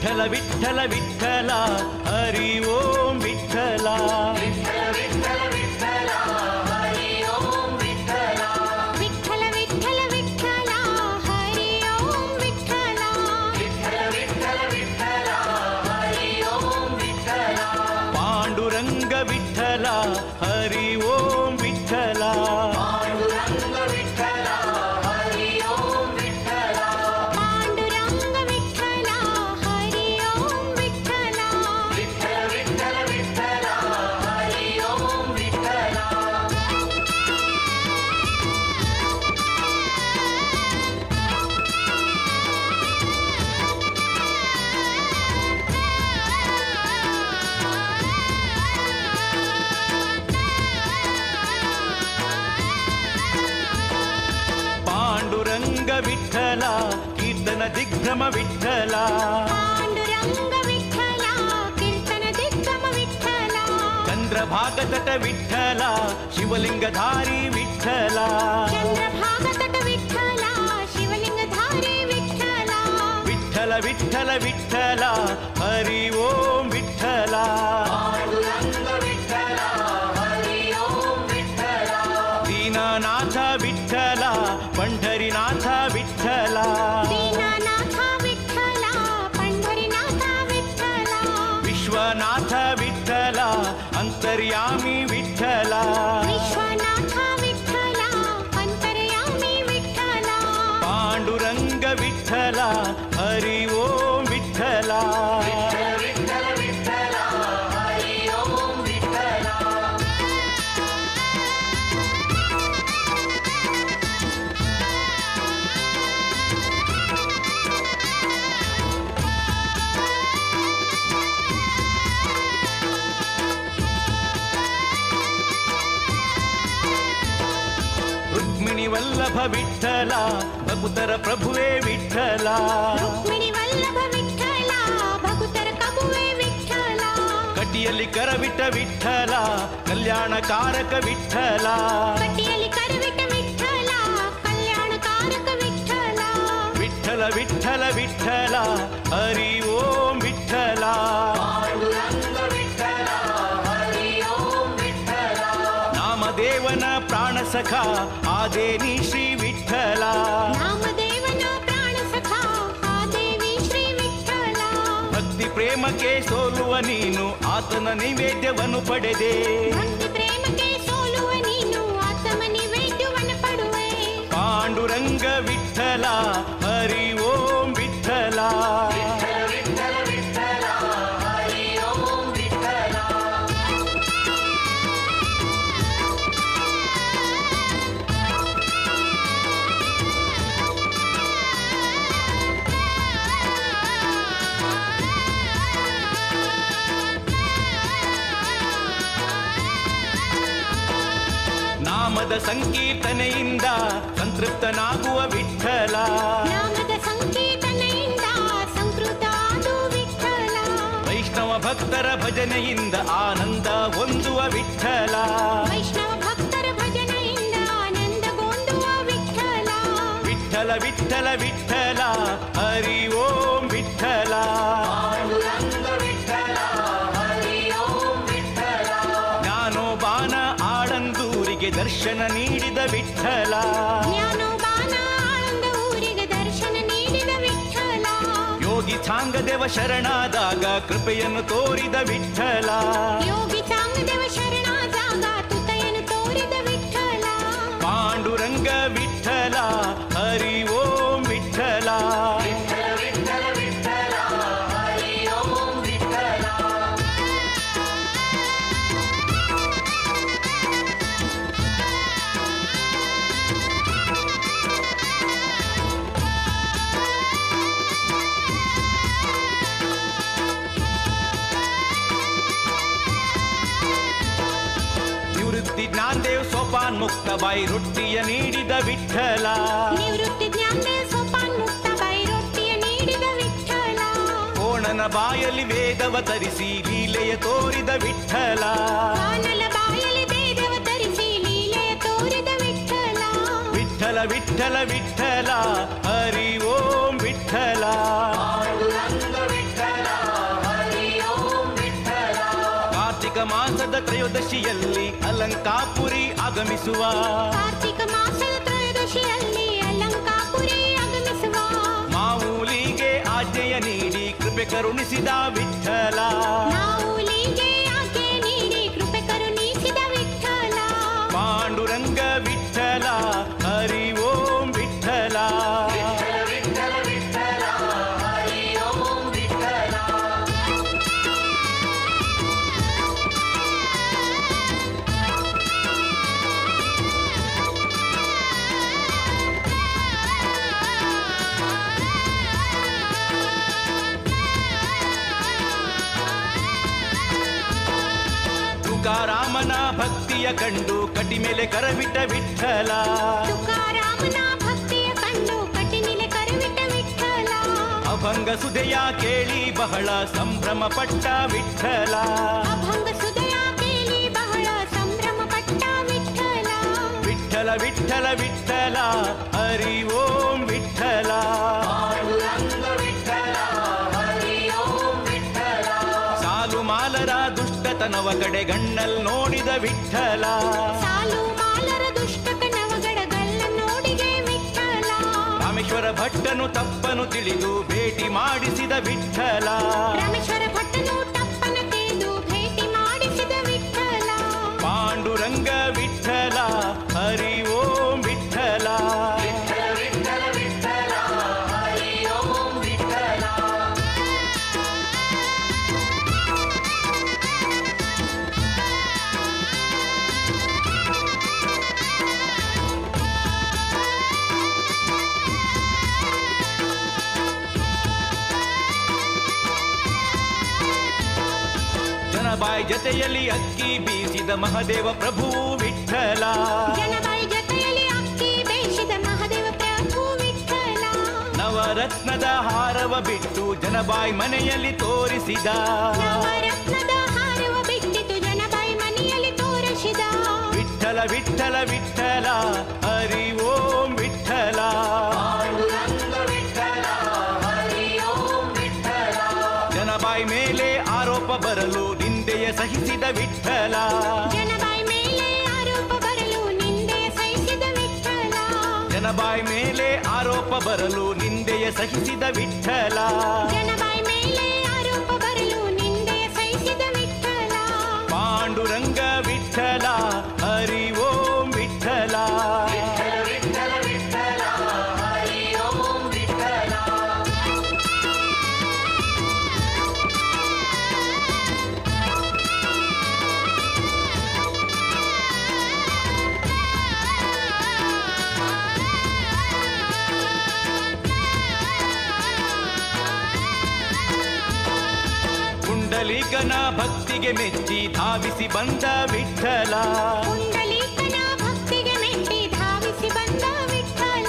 ವಿಠಲ ವಿಠಲ ವಿಠಲ ಹರಿ ಓಂ ವಿಠಲ ವಿಠಲ ವಿಠಲ ಹರಿ ಓಂ ವಿಠಲ ವಿಠಲ ವಿಠಲ ವಿಠಲ ಹರಿ ಓಂ ವಿಠಲ ವಿಠಲ ವಿಠಲ ವಿಠಲ ಹರಿ ಓಂ ವಿಠಲ ಪಾಂಡುರಂಗ ವಿಠಲ ಹರಿ ಓಂ ವಿಠಲ ಪಾಂಡುರಂಗ ವಿಠಲ ಹರಿ ಓಂ ವಿಠಲ ಪಾಂಡುರಂಗ ವಿಠಲ ಹರಿ ಓಂ ವಿಠಲ ವಿಠಲ ವಿಠಲ ವಿಠಲ ಹರಿ ಓಂ ವಿಠಲ ಪಾಂಡುರಂಗ ವಿಠಲ ಕೀರ್ತನ ದಿಗ್ಭ್ರಮ ವಿಠಲ ಪಾಂಡುರಂಗ ವಿಠಲ ಕೀರ್ತನ ದಿಗ್ಗಮ ವಿಠಲ ಚಂದ್ರಭಾಗ ತಟ ವಿಠಲ ಶಿವಲಿಂಗಧಾರಿ ವಿಠಲ ಚಂದ್ರಭಾಗ ತಟ ವಿಠಲ ಶಿವಲಿಂಗಧಾರಿ ವಿಠಲ ವಿಠಲ ವಿಠಲ ವಿಠಲ ಹರಿ ಓಂ ವಿಠಲ ಪಾಂಡುರಂಗ ವಿಠಲ ಹರಿ ಓಂ ವಿಠಲ ದೀನನಾಥ ವಿಠಲ ಪಂಢರಿನಾಥ ವಿಠಲ ದೀನನಾಥ ವಿಠಲ ಪಂಢರಿನಾಥ ವಿಠಲ ವಿಶ್ವನಾಥ ವಿಠಲ ಅಂತರ್ಯಾಮಿ ವಿಠಲ ವಿಶ್ವನಾಥ ವಿಠಲ ಅಂತರ್ಯಾಮಿ ವಿಠಲ ಪಾಂಡುರಂಗ ವಿಠಲ ಹರಿ ಓಂ ವಿಠಲ ವಿಠಲ ವಿಠಲ ವಿಠಲ ಹರಿ ಓಂ ವಿಠಲ ರುಕ್ಮಿಣಿ ವಲ್ಲಭ ವಿಠಲ ಭಕುತರ ಪ್ರಭುವೇ ವಿಠಲ ರುಕ್ಮಿಣಿ ವಲ್ಲಭ ವಿಠಲ ಭಕುತರ ಕಬುವೆ ವಿಠಲ ಕಟಿಯಲ್ಲಿ ಕರವಿಟ ವಿಠಲ ಕಲ್ಯಾಣಕಾರಕ ವಿಠಲ ಕಟ್ಟಿಯಲ್ಲಿ ಕರವಿಟ ವಿಠಲ ಕಲ್ಯಾಣಕಾರಕ ವಿಠಲ ವಿಠಲ ವಿಠಲ ವಿಠಲ ಹರಿ ಓಂ ವಿಠಲ ಪಾಂಡುರಂಗ ವಿಠಲ ಹರಿ ಓಂ ವಿಠಲ ನಾಮದೇವನ ಪ್ರಾಣ ಸಖ ಆದೇನಿ ಶ್ರೀ ವಿಠಲ ನಾಮದೇವನ ಪ್ರಾಣ ಸಖ ಆ ದೇವಿ ಶ್ರೀ ವಿಠಲ ಭಕ್ತಿ ಪ್ರೇಮಕ್ಕೆ ಸೋಲುವ ನೀನು ಆತನ ನೈವೇದ್ಯವನ್ನು ಪಡೆದೆ ಭಕ್ತಿ ಪ್ರೇಮಕ್ಕೆ ಸೋಲುವ ನೀನು ಆತಮ ನಿವೇದ್ಯವನ್ನು ಪಡುವೆ ಪಾಂಡುರಂಗ ವಿಠಲ ಹರಿ ಓಂ ವಿಠಲ ವಿಠಲ ವಿಠಲ ವಿಠಲ ಹರಿ ಓಂ ವಿಠಲ ನಾಮದ ಸಂಕೀರ್ತನೆಯಿಂದ ಸಂತೃಪ್ತನಾಗುವ ವಿಠಲ ನಾಮದ ಸಂಕೀರ್ತನೆಯಿಂದ ಸಂಕೃತ ಅದು ವಿಠಲ ವೈಷ್ಣವ ಭಕ್ತರ ಭಜನೆಯಿಂದ ಆನಂದ ಹೊಂದುವ ವಿಠಲ ವೈಷ್ಣವ ಭಕ್ತರ ಭಜನೆಯಿಂದ ಆನಂದಗೊಂಡುವ ವಿಠಲ ವಿಠಲ ವಿಠಲ ವಿಠಲ ಹರಿ ಓಂ ವಿಠಲ ಪಾಂಡುರಂಗ ವಿಠಲ ಹರಿ ಓಂ ವಿಠಲ ಜ್ಞಾನೋಬಾನ ಆಳಂದೂರಿಗೆ ದರ್ಶನ ನೀಡಿದ ವಿಠಲ ಜ್ಞಾನೋಬಾನ ಆಳಂದ ಊರಿಗೆ ದರ್ಶನ ನೀಡಿದ ವಿಠಲ ಯೋಗಿ ಛಾಂಗದೇವ ಶರಣಾದಾಗ ಕೃಪೆಯನ್ನು ತೋರಿದ ವಿಠಲ ಯೋಗಿ ಚಾಂಗದೇವ ಶರಣಾದಾಗ ತುತಯನ್ನು ತೋರಿದ ವಿಠಲ ಪಾಂಡುರಂಗ ವಿಠಲ ಹರಿ ಓಂ ವಿಠಲ ವಿಠಲ ವಿಠಲ ವಿಠಲ ಹರಿ ಓಂ ವಿಠಲ ನಿವೃತ್ತಿ ಜ್ಞಾನದೇವ್ ಸೋಪಾನ್ ಮುಕ್ತ ಬಾಯಿ ರೊಟ್ಟಿಯ ನೀಡಿದ ವಿಠಲ ನಿವೃತ್ತಿ ಜ್ಞಾನದೇವ ಸೋಪಾನ್ ಮುಕ್ತ ಬಾಯಿ ರೊಟ್ಟಿಯ ನೀಡಿದ ವಿಠಲ ಕೋಣನ ಬಾಯಲ್ಲಿ ವೇದವ ತರಿಸಿ ಲೀಲೆಯ ತೋರಿದ ವಿಠಲ ಕಾನಲ ಬಾಯಲ್ಲಿ ವೇದವ ತರಿಸಿ ಲೀಲೆಯ ತೋರಿದ ವಿಠಲ ವಿಠಲ ವಿಠಲ ವಿಠಲ ಹರಿ ಓಂ ವಿಠಲ ಪಾಂಡುರಂಗ ವಿಠಲ ಕಾರ್ತಿಕ ಮಾಸದ ತ್ರಯೋದಶಿಯಲ್ಲಿ ಅಲಂಕಾಪುರಿ ಆಗಮಿಸುವ ಕಾರ್ತಿಕ ಮಾಸದ ತ್ರಯೋದಶಿಯಲ್ಲಿ ಅಲಂಕಾಪುರಿ ಆಗಮಿಸುವ ಮಾವೂಲಿಗೆ ಆಜ್ಞೆಯ ನೀಡಿ ಕೃಪೆ ಕರುಣಿಸಿದ ವಿಠಲ ಮಾವೂಲಿಗೆ ಆಜ್ಞೆ ನೀಡಿ ಕೃಪೆ ಕರುಣಿಸಿದ ವಿಠಲ ಪಾಂಡುರಂಗ ವಿಠಲ ಹರಿ ಓಂ ವಿಠಲ ತುಕಾರಾಮನ ಭಕ್ತಿಯ ಕಂಡು ಕಟಿ ಮೇಲೆ ಕರವಿಟ್ಟ ವಿಠಲ ತುಕಾರಾಮನ ಭಕ್ತಿಯ ಕಂಡು ಕಟಿ ಮೇಲೆ ಕರವಿಟ್ಟ ವಿಠಲ ಅಭಂಗ ಸುಧೆಯ ಕೇಳಿ ಬಹಳ ಸಂಭ್ರಮ ಪಟ್ಟ ವಿಠಲ ಅಭಂಗ ಸುಧೆಯ ಕೇಳಿ ಬಹಳ ಸಂಭ್ರಮ ಪಟ್ಟ ವಿಠಲ ವಿಠಲ ವಿಠಲ ವಿಠಲ ಹರಿ ಓಂ ವಿಠಲ ಸಾಲು ಮಾಲರ ದುಷ್ಟತನವ ಕಡೆಗಣ್ಣಲ್ ನೋಡಿದ ವಿಠಲ ಸಾಲು ಮಾಲರ ದುಷ್ಟಕನವಗಡಗಲ್ಲ ನೋಡಿಗೆ ವಿಠಲ ರಾಮೇಶ್ವರ ಭಟ್ಟನು ತಪ್ಪನು ತಿಳಿದು ಭೇಟಿ ಮಾಡಿಸಿದ ವಿಠಲ ರಾಮೇಶ್ವರ ಭಟ್ಟನು ತಪ್ಪನ ತಿಳಿದು ಭೇಟಿ ಮಾಡಿಸಿದ ವಿಠಲ ಪಾಂಡುರಂಗ ವಿಠಲ ಹರಿ ಓಂ ವಿಠಲ ಜನಬಾಯಿ ಜತೆಯಲ್ಲಿ ಅಕ್ಕಿ ಬೀಸಿದ ಮಹದೇವ ಪ್ರಭು ವಿಠಲ ಜನಬಾಯಿ ಜೊತೆಯಲ್ಲಿ ಅಕ್ಕಿ ಬೇಯಿಸಿದ ಮಹಾದೇವ ಪ್ರಭು ವಿಠಲ ನವರತ್ನದ ಹಾರವ ಬಿಟ್ಟು ಜನಬಾಯಿ ಮನೆಯಲ್ಲಿ ತೋರಿಸಿದ ನವರತ್ನದ ಹಾರವ ಬಿಟ್ಟಿತು ಜನಬಾಯಿ ಮನೆಯಲ್ಲಿ ತೋರಿಸಿದ ವಿಠಲ ವಿಠಲ ವಿಠಲ ಹರಿ ಓಂ ವಿಠಲ ಜನಬಾಯಿ ಮೇಲೆ ಆರೋಪ ಬರಲು ನಿಂದೆಯ ಸಹಿಸಿದ ವಿಠಲ ಜನಬಾಯಿ ಮೇಲೆ ಆರೋಪ ಬರಲು ನಿಂದೆಯ ಸಹಿಸಿದ ವಿಠಲ ಜನಬಾಯಿ ಮೇಲೆ ಆರೋಪ ಬರಲು ನಿಂದೆಯ ಸಹಿಸಿದ ವಿಠಲ ಜನಬಾಯಿ ಮೇಲೆ ಆರೋಪ ಬರಲು ನಿಂದೆಯ ಸಹಿಸಿದ ವಿಠಲ ಪಾಂಡುರಂಗ ವಿಠಲ ಹರಿ ಓಂ ವಿಠಲ ಪುಂಡಲೀಕನ ಭಕ್ತಿಗೆ ಮೆಚ್ಚಿ ಧಾವಿಸಿ ಬಂದ ವಿಠಲ ಪುಂಡಲೀಕನ ಭಕ್ತಿಗೆ ಮೆಟ್ಟಿ ಧಾವಿಸಿ ಬಂದ ವಿಠಲ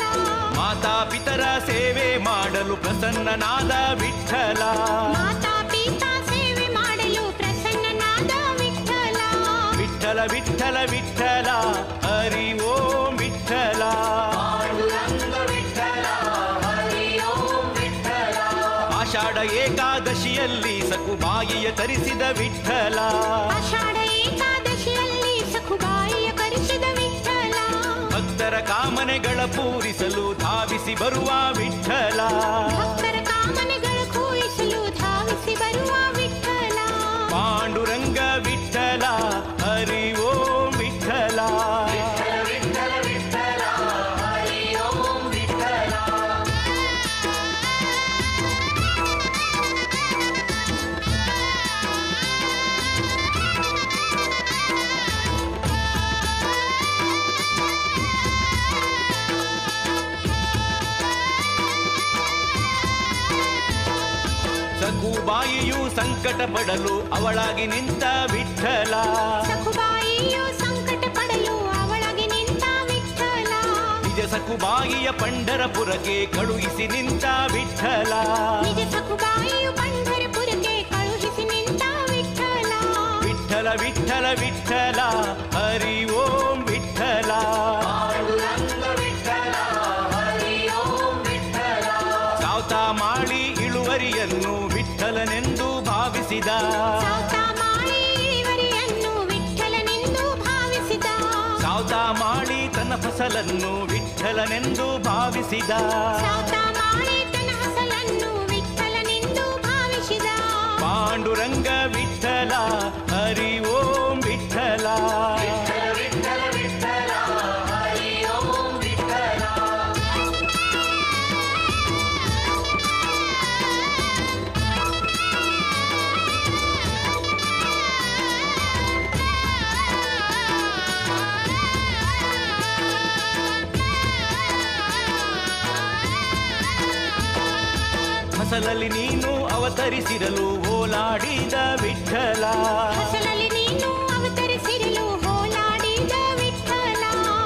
ಮಾತಾ ಪಿತರ ಸೇವೆ ಮಾಡಲು ಪ್ರಸನ್ನನಾದ ವಿಠಲ ಮಾತಾ ಪಿತಾ ಸೇವೆ ಮಾಡಲು ಪ್ರಸನ್ನನಾದ ವಿಠಲ ವಿಠಲ ವಿಠಲ ವಿಠಲ ಹರಿ ಓಂ ವಿಠಲ ಆಷಾಢ ಏಕಾದಶಿಯಲ್ಲಿ ಸಕುಬಾಯಿಯ ತರಿಸಿದ ವಿಠಲ ಆಷಾಢ ಏಕಾದಶಿಯಲ್ಲಿ ಸಖುಬಾಯಿಯ ಕರೆಸಿದ ವಿಠಲ ಭಕ್ತರ ಕಾಮನೆಗಳ ಪೂರಿಸಲು ಧಾವಿಸಿ ಬರುವ ವಿಠಲ ಭಕ್ತರ ಕಾಮನೆಗಳ ಕೂಯಿಸಲು ಧಾವಿಸಿ ಬರುವ ವಿಠಲ ಪಾಂಡುರಂಗ ವಿಠಲ ಹರಿ ಓಂ ವಿಠಲ ಸಕುಬಾಯಿಯು ಸಂಕಟ ಪಡಲು ಅವಳಾಗಿ ನಿಂತ ವಿಠಲ ಸಖುಬಾಯಿಯು ಸಂಕಟ ಪಡಲು ಅವಳಾಗಿ ನಿಂತ ವಿಠಲ ನಿಜ ಸಕುಬಾಯಿಯ ಪಂಢರಪುರಕ್ಕೆ ಕಳುಹಿಸಿ ನಿಂತ ವಿಠಲ ನಿಜ ಸಖುಬಾಯಿಯು ಪಂಢರಪುರಕ್ಕೆ ಕಳುಹಿಸಿ ನಿಂತ ವಿಠಲ ವಿಠಲ ವಿಠಲ ವಿಠಲ ಹರಿ ಓಂ ವಿಠಲ ಸಾವ್ತಾ ಮಾಡಿ ಇಳುವರಿಯನ್ನು ವಿಠಲ ವಿಠಲನೆಂದು ಭಾವಿಸಿದ ಸಾವ್ತ ಮಾಡಿ ಇಳುವರಿಯನ್ನು ವಿಠಲನೆಂದು ಭಾವಿಸಿದ ಸಾವ್ತ ಮಾಡಿ ತನ್ನ ಫಸಲನ್ನು ವಿಠಲನೆಂದು ಭಾವಿಸಿದ ಸಾವ್ತ ಮಾಡಿ ತನ್ನ ಫಸಲನ್ನು ವಿಠಲನೆಂದು ಭಾವಿಸಿದ ಪಾಂಡುರಂಗ ವಿಠಲ ಹರಿ ಓಂ ವಿಠಲ ಫಸಲಲ್ಲಿ ನೀನು ಅವತರಿಸಿರಲು ಓಲಾಡಿದ ವಿಠಲ ಫಸಲಲ್ಲಿ ನೀನು ಅವತರಿಸಿರಲು ಹೋಲಾಡಿದ ವಿಠಲ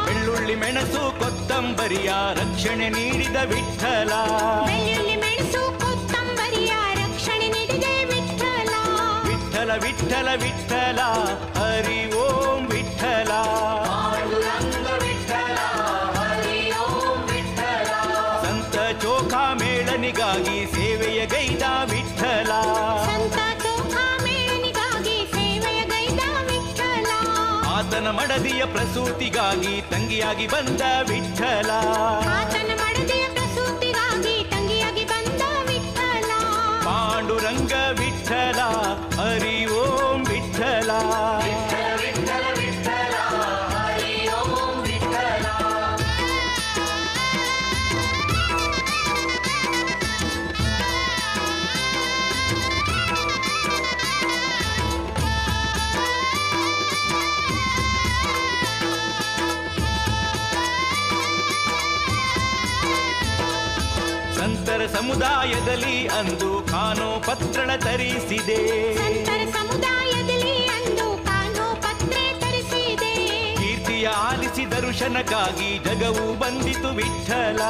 ಬೆಳ್ಳುಳ್ಳಿ ಮೆಣಸು ಕೊತ್ತಂಬರಿಯ ರಕ್ಷಣೆ ನೀಡಿದ ವಿಠಲ ಬೆಳ್ಳುಳ್ಳಿ ಮೆಣಸು ಕೊತ್ತಂಬರಿಯ ರಕ್ಷಣೆ ನೀಡಿದ ವಿಠಲ ವಿಠಲ ವಿಠಲ ವಿಠಲ ಹರಿ ಓಂ ವಿಠಲ ಸಂತ ಚೋಖಾ ಮೇಳನಿಗಾಗಿ ಸೇವೆಯ ಗೈದ ವಿಠಲ ಸಂತ ಚೋಖಾ ಮೇಳನಿಗಾಗಿ ಸೇವೆಯ ಗೈದ ವಿಠಲ ಆತನ ಮಡದಿಯ ಪ್ರಸೂತಿಗಾಗಿ ತಂಗಿಯಾಗಿ ಬಂದ ವಿಠಲ ಆತನ ಮಡದಿಯ ಪ್ರಸೂತಿಗಾಗಿ ತಂಗಿಯಾಗಿ ಬಂದ ವಿಠಲ ಪಾಂಡುರಂಗ ವಿಠಲ ಹರಿ ಓಂ ವಿಠಲ ಸಂತರ ಸಮುದಾಯದಲ್ಲಿ ಅಂದು ಕಾನೋ ಪತ್ರಳ ತರಿಸಿದೆ ಸಂತರ ಸಮುದಾಯದಲ್ಲಿ ಅಂದು ಕಾನೋ ಪತ್ರೆ ತರಿಸಿದೆ ಕೀರ್ತಿಯ ಆಲಿಸಿ ದರ್ಶನಕ್ಕಾಗಿ ಜಗವು ಬಂದಿತು ವಿಠಲ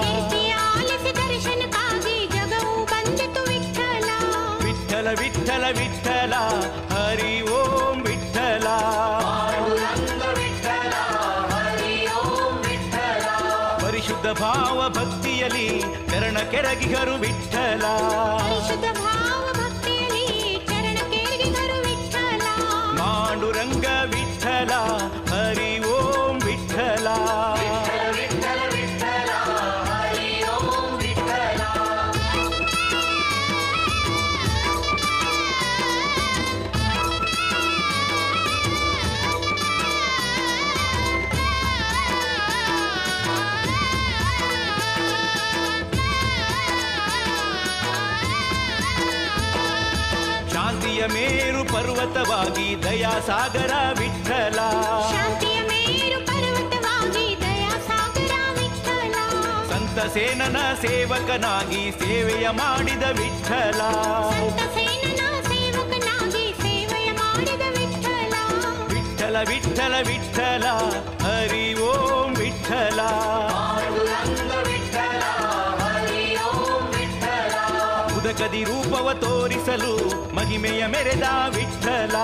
ಕೀರ್ತಿಯ ಆಲಿಸಿ ದರ್ಶನಕ್ಕಾಗಿ ಜಗವು ಬಂದಿತು ವಿಠಲ ವಿಠಲ ವಿಠಲ ವಿಠಲ ಹರಿ ಓಂ ವಿಠಲ ಪರಿಶುದ್ಧ ಭಾವ ಭಕ್ತಿಯಲ್ಲಿ ಚರಣ ಕೆರಗಿಗರು ವಿಠಲ ಪರಿಶುದ್ಧ ಭಾವ ಭಕ್ತಿಯಲ್ಲಿ ಚರಣ ಕೇಳಿದರು ವಿಠಲ ಪಾಂಡುರಂಗ ವಿಠಲ ಹರಿ ಓಂ ವಿಠಲ ಶಾಂತಿಯ ಮೇರು ಪರ್ವತವಾಗಿ ದಯಾಸಾಗರ ವಿಠಲ ಶಾಂತಿಯ ಮೇರು ಪರ್ವತವಾಗಿ ದಯಾಸಾಗರ ವಿಠಲ ಸಂತ ಸೇನನ ಸೇವಕನಾಗಿ ಸೇವೆಯ ಮಾಡಿದ ವಿಠಲ ಸಂತ ಸೇನನ ಸೇವಕನಾಗಿ ಸೇವೆಯ ಮಾಡಿದ ವಿಠಲ ವಿಠಲ ವಿಠಲ ವಿಠಲ ಹರಿ ಓಂ ವಿಠಲ ಉದಕದಿ ರೂಪವ ತೋರಿಸಲು ಮಹಿಮೆಯ ಮೆರೆದ ವಿಠಲ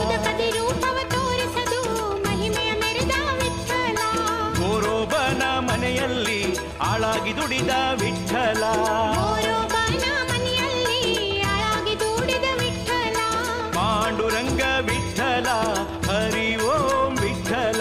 ಉದಕದಿ ರೂಪವ ತೋರಿಸದು ಮಹಿಮೆಯ ಮೆರೆದ ವಿಠಲ ಗೋರೋಬನ ಮನೆಯಲ್ಲಿ ಆಳಾಗಿ ದುಡಿದ ವಿಠಲ ಗೌರವನ ಮನೆಯಲ್ಲಿ ಆಳಾಗಿ ದೂಡಿದ ವಿಠಲ ಪಾಂಡುರಂಗ ವಿಠಲ ಹರಿ ಓಂ ವಿಠಲ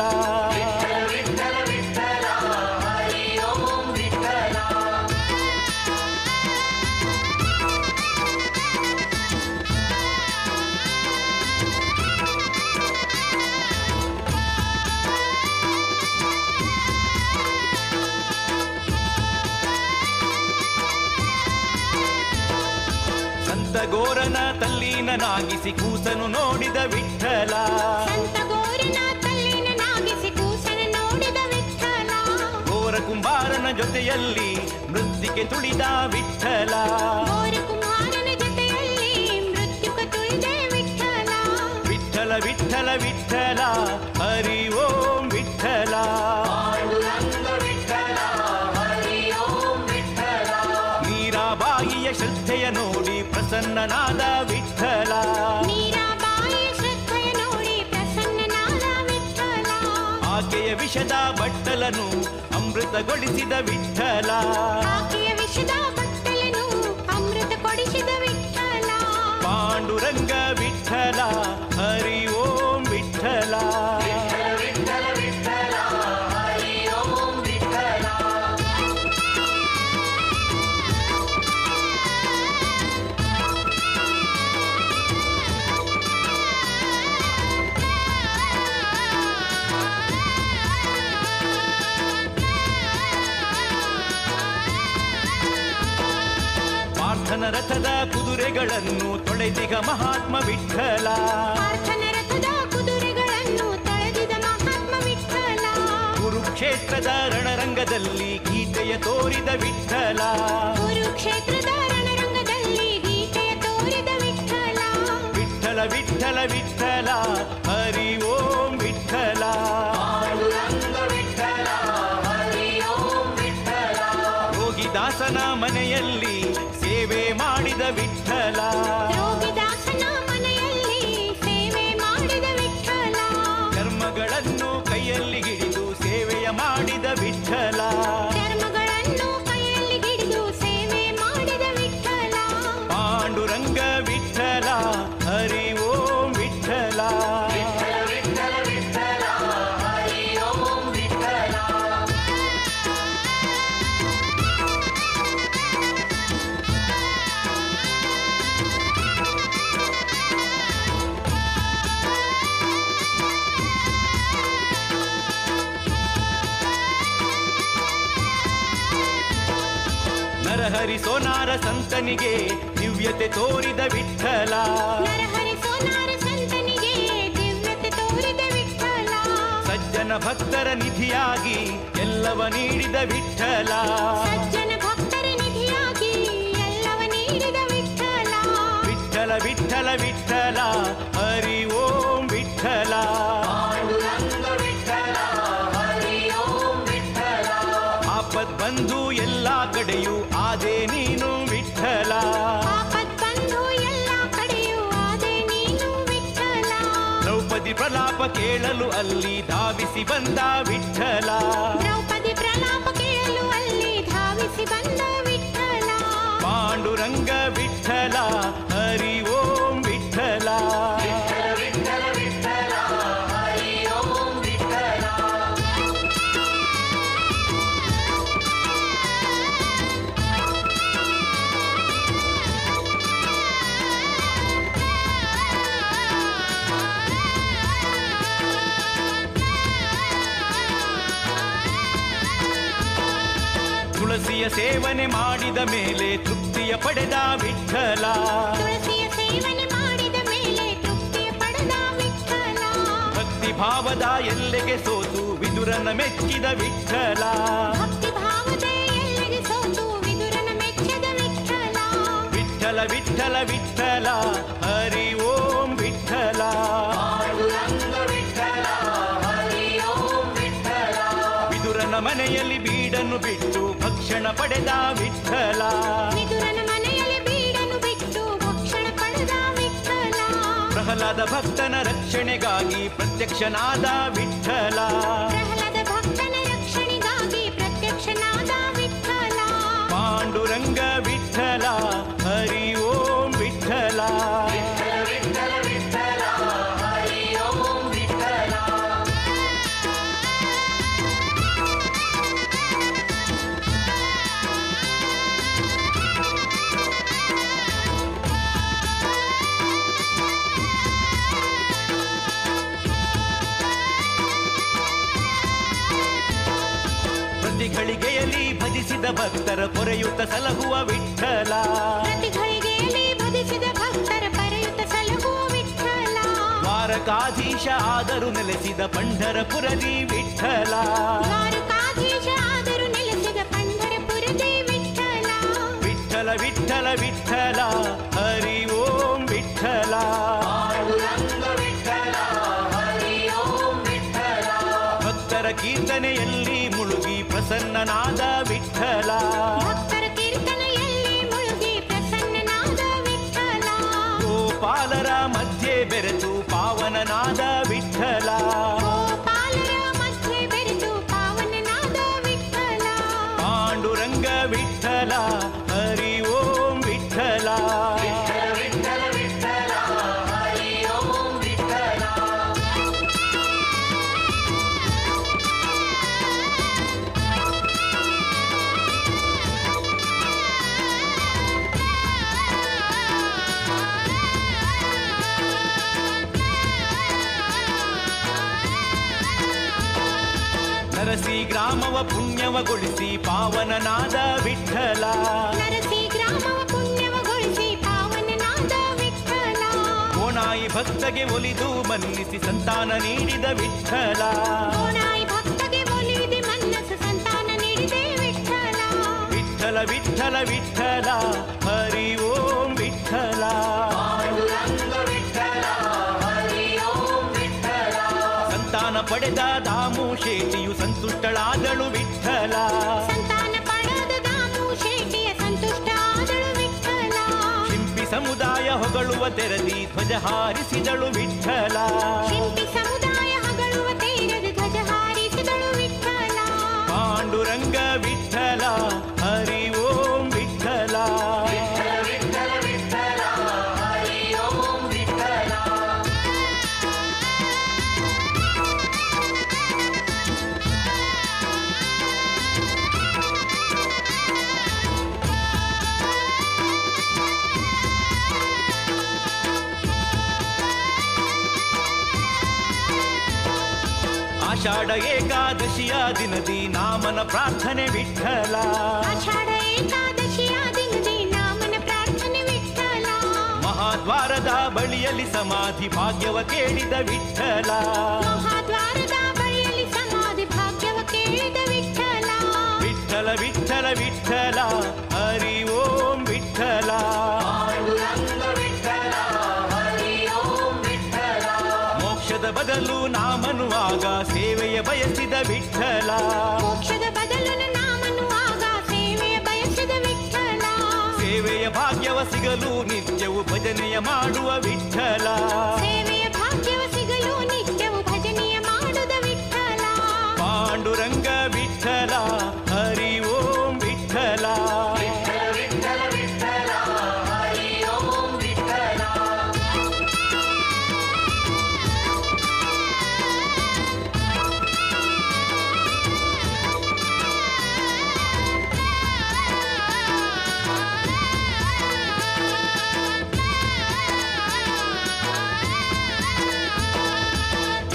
ಸಂತ ಗೋರನ ತಲ್ಲೀನನಾಗಿಸಿ ಕೂಸನು ನೋಡಿದ ವಿಠಲ ಸಂತ ಗೋರನ ತಲ್ಲೀನನಾಗಿಸಿ ಕೂಸನ ನೋಡಿದ ವಿಠಲ ಗೋರ ಕುಂಬಾರನ ಜೊತೆಯಲ್ಲಿ ಮೃತ್ತಿಗೆ ತುಳಿದ ವಿಠಲ ಗೋರ ಕುಮಾರನ ಜೊತೆಯಲ್ಲಿ ಮೃತ್ಯುಕ ತುಳಿದ ವಿಠಲ ವಿಠಲ ವಿಠಲ ವಿಠಲ ಹರಿ ಓಂ ವಿಠಲ ಮೀರಾಬಾಯಿಯ ಶ್ರದ್ಧೆಯ ನೋಡಿ ಪ್ರಸನ್ನನಾದ ವಿಠಲ ಮೀರಾಬಾಯಿ ಶ್ರದ್ಧೆಯ ನೋಡಿ ಪ್ರಸನ್ನನಾದ ವಿಠಲ ಆಕೆಯ ವಿಷದ ಬಟ್ಟಲನು ಅಮೃತಗೊಳಿಸಿದ ವಿಠಲ ಆಕೆಯ ವಿಷದ ಬಟ್ಟಲನು ಅಮೃತ ಕೊಡಿಸಿದ ವಿಠಲ ಪಾಂಡುರಂಗ ವಿಠಲ ಹರಿ ಓಂ ವಿಠಲ. ಪಾರ್ಥನ ರಥದ ಕುದುರೆಗಳನ್ನು ತೊಳೆದಿಗ ಮಹಾತ್ಮ ವಿಠಲ. ಪಾರ್ಥನ ರಥದ ಕುದುರೆಗಳನ್ನು ತೊಳೆದಿದ ಮಹಾತ್ಮ ವಿಠಲ. ಕುರುಕ್ಷೇತ್ರದ ರಣರಂಗದಲ್ಲಿ ಗೀತೆಯ ತೋರಿದ ವಿಠಲ. ಕುರುಕ್ಷೇತ್ರದ ರಣರಂಗದಲ್ಲಿ ಗೀತೆಯ ತೋರಿದ ವಿಠಲ. ವಿಠಲ ವಿಠಲ ವಿಠಲ ಹರಿ ಓಂ ವಿಠಲ. ರೋಗಿದಾಸನ ಮನೆಯಲ್ಲಿ ಸೇವೆ ಮಾಡಿದ ವಿಠಲ. ರೋಗಿದಾಸನ ಮನೆಯಲ್ಲಿ ಸೇವೆ ಮಾಡಿದ ವಿಠಲ. ಧರ್ಮಗಳನ್ನು ಕೈಯಲ್ಲಿ ಹಿಡಿದು ಸೇವೆಯ ಮಾಡಿದ ವಿಠಲ. ಧರ್ಮಗಳನ್ನು ಕೈಯಲ್ಲಿ ಹಿಡಿದು ಸೇವೆ ಮಾಡಿದ ವಿಠಲ. ಪಾಂಡುರಂಗ ವಿಠಲ ಹರಿ ಓಂ ವಿಠಲ. ನರಹರಿ ಸೋನಾರ ಸಂತನಿಗೆ ದಿವ್ಯತೆ ತೋರಿದ ವಿಠಲ. ನರಹರಿ ಸೋನಾರ ಸಂತನಿಗೆ ದಿವ್ಯತೆ ತೋರಿದ ವಿಠಲ. ಸಜ್ಜನ ಭಕ್ತರ ನಿಧಿಯಾಗಿ ಎಲ್ಲವ ನೀಡಿದ ವಿಠಲ. ಸಜ್ಜನ ಭಕ್ತರ ನಿಧಿಯಾಗಿ ಎಲ್ಲವ ನೀಡಿದ ವಿಠಲ. ವಿಠಲ ವಿಠಲ ವಿಠಲ ಹರಿ ಓಂ ವಿಠಲ. ಆಪತ್ ಬಂಧು ಎಲ್ಲ ಕಡೆಯೂ ಆದೆ ನೀನು ವಿಠಲ. ಆಪತ್ ಬಂಧು ಎಲ್ಲ ಕಡೆಯೂ ಆದೆ ನೀನು ವಿಠಲ. ದ್ರೌಪದಿ ಪ್ರಲಾಪ ಕೇಳಲು ಅಲ್ಲಿ ಧಾವಿಸಿ ಬಂದ ವಿಠಲ. ದ್ರೌಪದಿ ಪ್ರಲಾಪ ಕೇಳಲು ಅಲ್ಲಿ ಧಾವಿಸಿ ಬಂದ ವಿಠಲ. ಪಾಂಡುರಂಗ ವಿಠಲ ಹರಿ ಓಂ ವಿಠಲ. ತುಳಸಿಯ ಸೇವನೆ ಮಾಡಿದ ಮೇಲೆ ತೃಪ್ತಿಯ ಪಡೆದ ವಿಠಲ. ತುಳಸಿಯ ಸೇವನೆ ಮಾಡಿದ ಮೇಲೆ ತೃಪ್ತಿಯ ಪಡೆದ ವಿಠಲ. ಭಕ್ತಿ ಭಾವದ ಎಲ್ಲೆಗೆ ಸೋತು ವಿದುರನ ಮೆಚ್ಚಿದ ವಿಠಲ. ಭಕ್ತಿ ಭಾವದ ಎಲ್ಲೆಗೆ ಸೋತು ವಿದುರನ ಮೆಚ್ಚದ ವಿಠಲ. ವಿಠಲ ವಿಠಲ ವಿಠಲ ಹರಿ ಓಂ ವಿಠಲ. ವಿದುರನ ಮನೆಯಲ್ಲಿ ಬೀಡನ್ನು ಬಿಟ್ಟು ಭಕ್ಷಣ ಪಡೆದ ವಿಠಲ. ವಿದುರನ ಮನೆಯಲ್ಲಿ ಬೀಡನ್ನು ಬಿಟ್ಟು ಭಕ್ಷಣ ಪಡೆದ ವಿಠಲ. ಪ್ರಹ್ಲಾದ ಭಕ್ತನ ರಕ್ಷಣೆಗಾಗಿ ಪ್ರತ್ಯಕ್ಷನಾದ ವಿಠಲ. ಪ್ರಹ್ಲಾದ ಭಕ್ತನ ರಕ್ಷಣೆಗಾಗಿ ಪ್ರತ್ಯಕ್ಷನಾದ ವಿಠಲ. ಪಾಂಡುರಂಗ ವಿಠಲ ಹರಿ ಓಂ ವಿಠಲ. ಪ್ರತಿ ಗಳಿಗೆಯಲ್ಲಿ ಭಜಿಸಿದ ಭಕ್ತರ ಪೊರೆಯುತ್ತ ಸಲಹುವ ವಿಠಲ. ಪ್ರತಿ ಗಳಿಗೆಯಲ್ಲಿ ಭಜಿಸಿದ ಭಕ್ತರ ಪರೆಯುತ್ತ ಸಲಹುವ ವಿಠಲ. ದ್ವಾರಕಾಧೀಶ ಆದರೂ ನೆಲೆಸಿದ ಪಂಢರಪುರದಿ ವಿಠಲ. ದ್ವಾರಕಾಧೀಶ ಆದರೂ ನೆಲೆಸಿದ ಪಂಢರಪುರದಿ ವಿಠಲ. ವಿಠಲ ವಿಠಲ ವಿಠಲ ಹರಿ ಓಂ ವಿಠಲ. ಭಕ್ತರ ಕೀರ್ತನೆಯಲ್ಲಿ ಮುಳುಗಿ ಪ್ರಸನ್ನನಾದ ವಿಠಲ. ಭಕ್ತರ ಕೀರ್ತನೆಯಲ್ಲಿ ಮುಳುಗಿ ಪ್ರಸನ್ನನಾದ ವಿಠಲ. ಗೋಪಾಲರ ಮಧ್ಯೆ ಬೆರೆತು ಪಾವನನಾದ ವಿಠಲ. ಗೋಪಾಲರ ಮಧ್ಯೆ ಬೆರೆತು ಪಾವನನಾದ ವಿಠಲ. ಪಾಂಡುರಂಗ ವಿಠಲ ಹರಿ ಓಂ ವಿಠಲ. ವಿಠಲ ವಿಠಲ ವಿಠಲ ಗ್ರಾಮವ ಪುಣ್ಯವಗೊಳಿಸಿ ಪಾವನನಾದ ವಿಠಲ. ನರಸಿ ಗ್ರಾಮವ ಪುಣ್ಯವಗೊಳಿಸಿ ಪಾವನನಾದ ವಿಠಲ. ಕೋಣಾಯಿ ಭಕ್ತಗೆ ಒಲಿದು ಮನ್ನಿಸಿ ಸಂತಾನ ನೀಡಿದ ವಿಠಲ. ಕೋಣಾಯಿ ಭಕ್ತಗೆ ಒಲಿದು ಮನ್ನಸು ಸಂತಾನ ನೀಡಿದೆ ವಿಠಲ. ವಿಠಲ ವಿಠಲ ವಿಠಲ ಹರಿ ಓಂ ವಿಠಲ. ಸಂತಾನ ಪಡೆದ ದಾಮು ಶೇಟಿಯು ಸಂತುಷ್ಟಳಾದಳು ವಿಠಲ. ಸಂತಾನ ಪಡೆದ ದಾಮು ಶೇಟಿಯ ಸಂತುಷ್ಟಾದಳು ವಿಠಲ. ಶಿಂಪಿ ಸಮುದಾಯ ಹೊಗಳುವ ತೆರದಿ ಧ್ವಜ ಹಾರಿಸಿದಳು ವಿಠಲ. ಶಿಂಪಿ ಸಮುದಾಯ ಹೊಗಳುವ ತೆರದಿ ಧ್ವಜ ಹಾರಿಸಿದಳು ವಿಠಲ. ಪಾಂಡುರಂಗ ವಿಠಲ ಹರಿ ಓಂ ವಿಠಲ. ಆಷಾಢ ಏಕಾದಶಿಯ ದಿನದಿ ನಾಮನ ಪ್ರಾರ್ಥನೆ ವಿಠಲ. ಆಷಾಢ ಏಕಾದಶಿಯ ದಿನದಿ ನಾಮನ ಪ್ರಾರ್ಥನೆ ವಿಠಲ. ಮಹಾದ್ವಾರದ ಬಳಿಯಲ್ಲಿ ಸಮಾಧಿ ಭಾಗ್ಯವ ಕೇಳಿದ ವಿಠಲ. ಮಹಾದ್ವಾರದ ಬಳಿಯಲ್ಲಿ ಸಮಾಧಿ ಭಾಗ್ಯವ ಕೇಳಿದ ವಿಠಲ. ವಿಠಲ ವಿಠಲ ವಿಠಲ ಹರಿ ಓಂ ವಿಠಲ. ಮೋಕ್ಷದ ಬದಲು ನಾಮನುವಾಗ ಸೇವೆಯ ಬಯಸಿದ ವಿಠಲ. ಮೋಕ್ಷದ ಬದಲು ನಾಮನುವಾಗ ಸೇವೆಯ ಬಯಸಿದ ವಿಠಲ. ಸೇವೆಯ ಭಾಗ್ಯವ ಸಿಗಲು ನಿತ್ಯವು ಭಜನೆಯ ಮಾಡುವ ವಿಠಲ. ಸೇವೆಯ ಭಾಗ್ಯವ ಸಿಗಲು ನಿತ್ಯವು ಭಜನೆಯ ಮಾಡುದ ವಿಠಲ. ಪಾಂಡುರಂಗ ವಿಠಲ ಹರಿ ಓಂ ವಿಠಲ.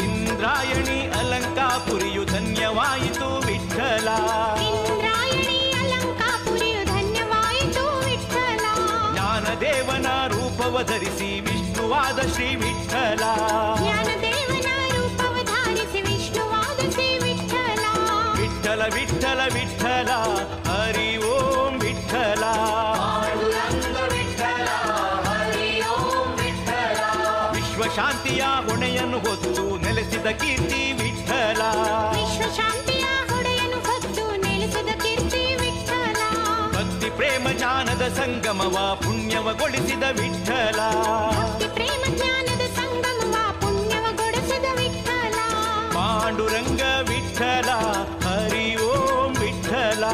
ಇಂದ್ರಾಯಣಿ ಅಲಂಕಾಪುರಿಯು ಧನ್ಯವಾಯಿತು ವಿಠಲ. ಇಂದ್ರಾಯಣಿ ಅಲಂಕಾಪುರಿಯು ಧನ್ಯವಾಯಿತು ವಿಠಲ. ಜ್ಞಾನದೇವನ ರೂಪವ ಧರಿಸಿ ವಿಷ್ಣುವಾದ ಶ್ರೀ ವಿಠಲ. ಜ್ಞಾನದೇವನ ರೂಪವ ಧಾರಿಸಿ ವಿಷ್ಣುವಾದ ಶ್ರೀ ವಿಠಲ. ವಿಠಲ ವಿಠಲ ವಿಠಲ ಹರಿ ಓಂ ವಿಠಲ. ವಿಶ್ವಶಾಂತಿಯ ಹೊಣೆಯನ್ನು ಹೊತ್ತು ನೆಲೆಸಿದ ಕೀರ್ತಿ ವಿಠಲ. ವಿಶ್ವಶಾಂತಿಯ ಹೊಡೆಯನ್ನು ಹೊತ್ತು ನೆಲೆಸಿದ ಕೀರ್ತಿ ವಿಠಲ. ಭಕ್ತಿ ಪ್ರೇಮ ಜ್ಞಾನದ ಸಂಗಮವ ಪುಣ್ಯವಗೊಳಿಸಿದ ವಿಠಲ. ಭಕ್ತಿ ಪ್ರೇಮ ಜ್ಞಾನದ ಸಂಗಮವ ಪುಣ್ಯವಗೊಳಿಸಿದ ವಿಠಲ. ಪಾಂಡುರಂಗ ವಿಠಲ ಹರಿ ಓಂ ವಿಠಲ.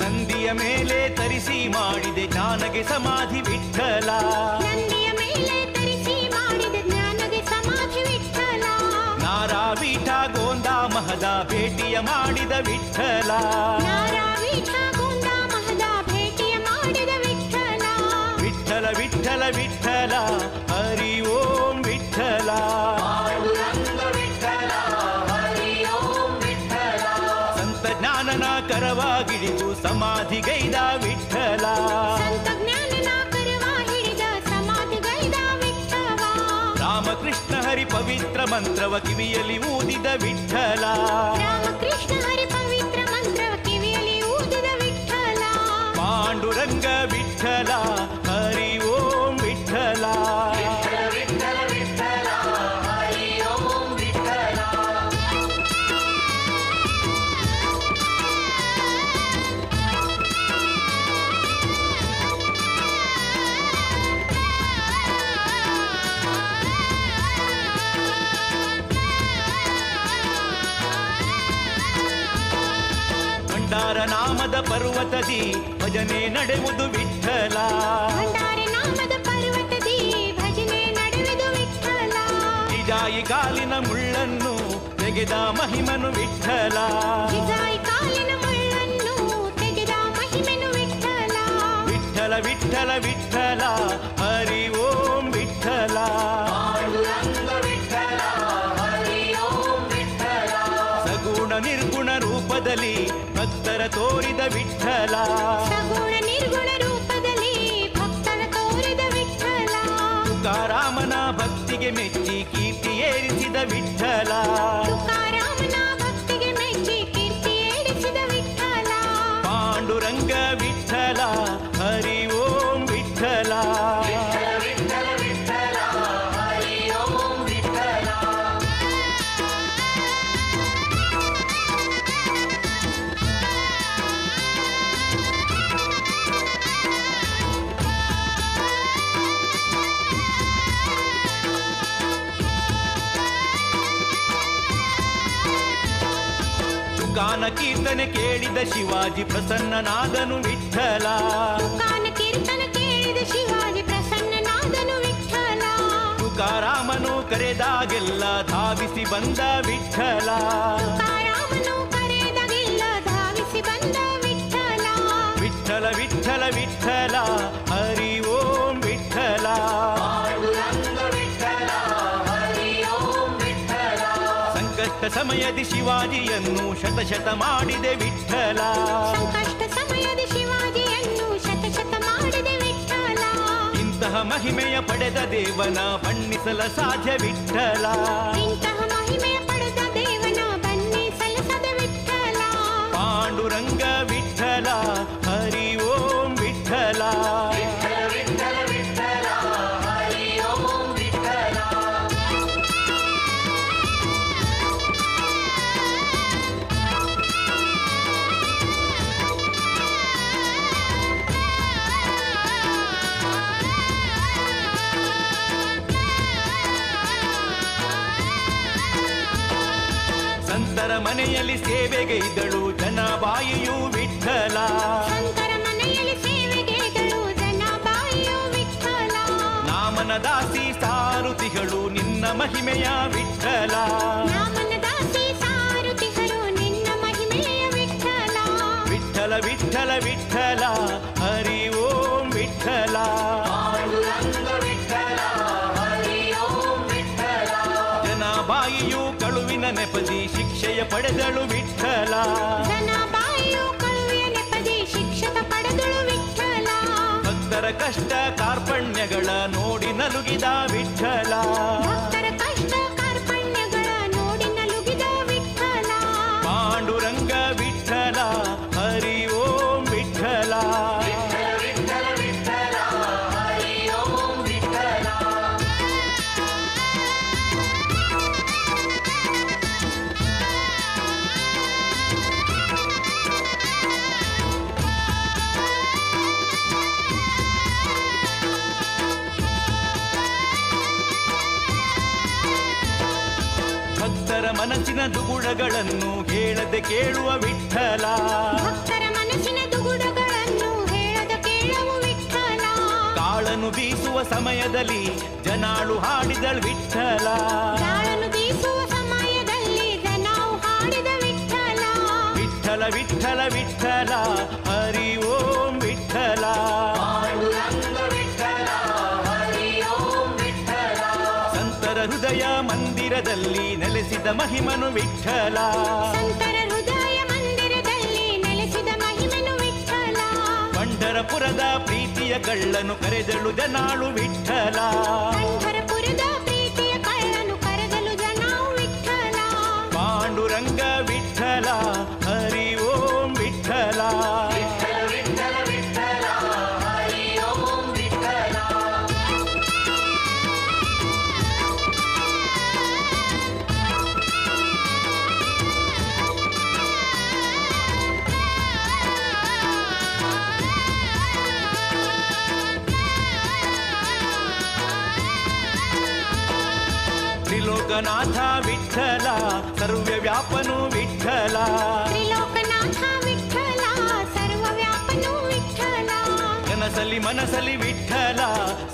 ನಂದಿಯ ಮೇಲೆ ತರಿಸಿ ಮಾಡಿದೆ ಜ್ಞಾನಗೆ ಸಮಾಧಿ ವಿಠಲ. ನಂದಿಯ ಮೇಲೆ ತರಿಸಿ ಮಾಡಿದ ಜ್ಞಾನಗೆ ಸಮಾಧಿ ವಿಠಲ. ನಾರಾವೀಠ ಗೋಂದಾ ಮಹದ ಭೇಟಿಯ ಮಾಡಿದ ವಿಠಲ. ನಾರಾವೀಠ ಗೋಂದಾ ಮಹದ ಭೇಟಿಯ ಮಾಡಿದ ವಿಠಲ. ವಿಠಲ ವಿಠಲ ವಿಠಲ ಹರಿ ಓಂ ವಿಠಲ. ಸಂತ ಜ್ಞಾನನ ಕರವಾಗಿಡಿದು ಸಮಾಧಿಗೈದ ವಿಠಲ. ಸಂತ ಜ್ಞಾನನ ಕರವ ಹಿಡಿದ ಸಮಾಧಿಗೈದ ವಿಠಲ. ರಾಮಕೃಷ್ಣ ಹರಿ ಪವಿತ್ರ ಮಂತ್ರವ ಕಿವಿಯಲ್ಲಿ ಊದಿದ ವಿಠಲ. ರಾಮಕೃಷ್ಣ ಹರಿ ಪವಿತ್ರ ಮಂತ್ರವ ಕಿವಿಯಲ್ಲಿ ಊದಿದ ವಿಠಲ. ಪಾಂಡುರಂಗ ವಿಠಲ ಹರಿ ಓಂ ವಿಠಲ. ಭಂಡಾರ ನಾಮದ ಪರ್ವತದಿ ಭಜನೆ ನಡೆಯುವುದು ವಿಠಲ. ಭಂಡಾರ ನಾಮದ ಪರ್ವತದಿ ಜಿಜಾಯಿ ಕಾಲಿನ ಮುಳ್ಳನ್ನು ತೆಗೆದ ಮಹಿಮನು ವಿಠಲ. ಜಿಜಾಯಿ ಕಾಲಿನ ಮುಳ್ಳನ್ನು ತೆಗೆದ ಮಹಿಮೆನು ವಿಠಲ. ವಿಠಲ ವಿಠಲ ವಿಠಲ ಹರಿ ಓಂ ವಿಠಲ. ಸಗುಣ ನಿರ್ಗುಣ ರೂಪದಲ್ಲಿ ಭಕ್ತರ ತೋರಿದ ವಿಠಲ. ಸಗುಣ ನಿರ್ಗುಣ ರೂಪದಲ್ಲಿ ಭಕ್ತರ ತೋರಿದ ವಿಠಲ. ತುಕಾರಾಮನ ಭಕ್ತಿಗೆ ಮೆಚ್ಚಿ ಕೀರ್ತಿ ಏರಿಸಿದ ವಿಠಲ. ತುಕಾರಾಮನ ಭಕ್ತಿಗೆ ಮೆಚ್ಚಿ ಕೀರ್ತಿ ಏರಿಸಿದ ವಿಠಲ. ಪಾಂಡುರಂಗ ವಿಠಲ ಹರಿ ಓಂ ವಿಠಲ. ತುಕಾನ ಕೀರ್ತನೆ ಕೇಳಿದ ಶಿವಾಜಿ ಪ್ರಸನ್ನನಾದನು ವಿಠಲ. ತುಕಾನ ಕೀರ್ತನ ಕೇಳಿದ ಶಿವಾಜಿ ಪ್ರಸನ್ನನಾದನು ವಿಠಲ. ತುಕಾರಾಮನು ಕರೆದಾಗೆಲ್ಲ ಧಾವಿಸಿ ಬಂದ ವಿಠಲ. ತುಕಾರಾಮನು ಕರೆದಾಗೆಲ್ಲ ಧಾವಿಸಿ ಬಂದ ವಿಠಲ. ವಿಠಲ ವಿಠಲ ವಿಠಲ ಹರಿ ಓಂ ವಿಠಲ. ಸಂಕಷ್ಟ ಸಮಯದಿ ಶಿವಾಜಿಯನ್ನು ಶತಶತ ಮಾಡಿದೆ ವಿಠಲ. ಸಂಕಷ್ಟ ಸಮಯದ ಶಿವಾಜಿಯನ್ನು ಶತಶತ ಮಾಡಿದೆ ವಿಠಲ. ಇಂತಹ ಮಹಿಮೆಯ ಪಡೆದ ದೇವನ ಬಣ್ಣಿಸಲ ಸಾಧ್ಯ ವಿಠಲ. ಇಂತಹ ಮಹಿಮೆಯ ಪಡೆದ ದೇವನ ಬಣ್ಣಿಸಲಸದ ವಿಠಲ. ಪಾಂಡುರಂಗ ವಿಠಲ ಹರಿ ಓಂ ವಿಠಲ. ಸಂತರ ಮನೆಯಲ್ಲಿ ಸೇವೆಗೈದಳು ಜನಾಬಾಯಿಯು ವಿಠಲ. ಸಂತರ ಮನೆಯಲ್ಲಿ ಸೇವೆಗೈದಳು ಜನಾಬಾಯಿಯು ವಿಠಲ. ನಾಮನ ದಾಸಿ ಸಾರುತಿಗಳು ನಿನ್ನ ಮಹಿಮೆಯ ವಿಠಲ. ನಾಮನ ದಾಸಿ ಸಾರುತಿಗಳು ನಿನ್ನ ಮಹಿಮೆಯ ವಿಠಲ. ವಿಠಲ ವಿಠಲ ವಿಠಲ ಹರಿ ಓಂ ವಿಠಲ. ಜನಾಬಾಯಿಯು ಕಳುವಿನ ನೆಪದಿ ಶಿಕ್ಷೆಯ ಪಡೆದಳು ವಿಠಲ. ಜನಾಬಾಯಿಯು ಕಳುವಿನ ನೆಪದಿ ಶಿಕ್ಷಕ ಪಡೆದಳು ವಿಠಲ. ಭಕ್ತರ ಕಷ್ಟ ಕಾರ್ಪಣ್ಯಗಳ ನೋಡಿ ನಲುಗಿದ ವಿಠಲ. ಭಕ್ತರ ಕಷ್ಟ ಕಾರ್ಪಣ್ಯಗಳ ನೋಡಿ ನಲುಗಿದ ವಿಠಲ. ಪಾಂಡುರಂಗ ವಿಠಲ ಹರಿ ಓಂ ವಿಠಲ. ಭಕ್ತರ ಮನಸ್ಸಿನ ದುಗುಡಗಳನ್ನು ಹೇಳದೆ ಕೇಳುವ ವಿಠಲ. ಭಕ್ತರ ಮನಸ್ಸಿನ ದುಗುಡಗಳನ್ನು ಹೇಳದ ಕೇಳುವ ವಿಠಲ. ಕಾಳನು ಬೀಸುವ ಸಮಯದಲ್ಲಿ ಜನಾಳು ಹಾಡಿದಳು ವಿಠಲ. ಕಾಳನು ಬೀಸುವ ಸಮಯದಲ್ಲಿ ಜನವು ಹಾಡಿದ ವಿಠಲ. ವಿಠಲ ವಿಠಲ ವಿಠಲ ಹರಿ ಓಂ ವಿಠಲ. ಸಂತರ ಹೃದಯ ಮಂದಿರದಲ್ಲಿ ನೆಲೆಸಿದ ಮಹಿಮನು ವಿಠಲ. ಸಂತರ ಹೃದಯ ಮಂದಿರದಲ್ಲಿ ನೆಲೆಸಿದ ಮಹಿಮೆನು ವಿಠಲ. ಪಂಢರಪುರದ ಪ್ರೀತಿಯ ಕಳ್ಳನು ಕರೆದಳು ಜನಾಳು ವಿಠಲ. ಪಂಢರಪುರದ ಪ್ರೀತಿಯ ಕಳ್ಳನು ಕರೆದಲು ಜನವು ವಿಠಲ. ಪಾಂಡುರಂಗ ವಿಠಲ ಹರಿ ಓಂ ವಿಠಲ. ತ್ರಿಲೋಕನಾಥ ವಿಠಲ ಸರ್ವ ವ್ಯಾಪನು ವಿಠಲ. ತ್ರಿಲೋಕನಾಥ ವಿಠಲ ಸರ್ವ ವ್ಯಾಪನು ವಿಠಲ. ಕನಸಲಿ ಮನಸಲಿ ವಿಠಲ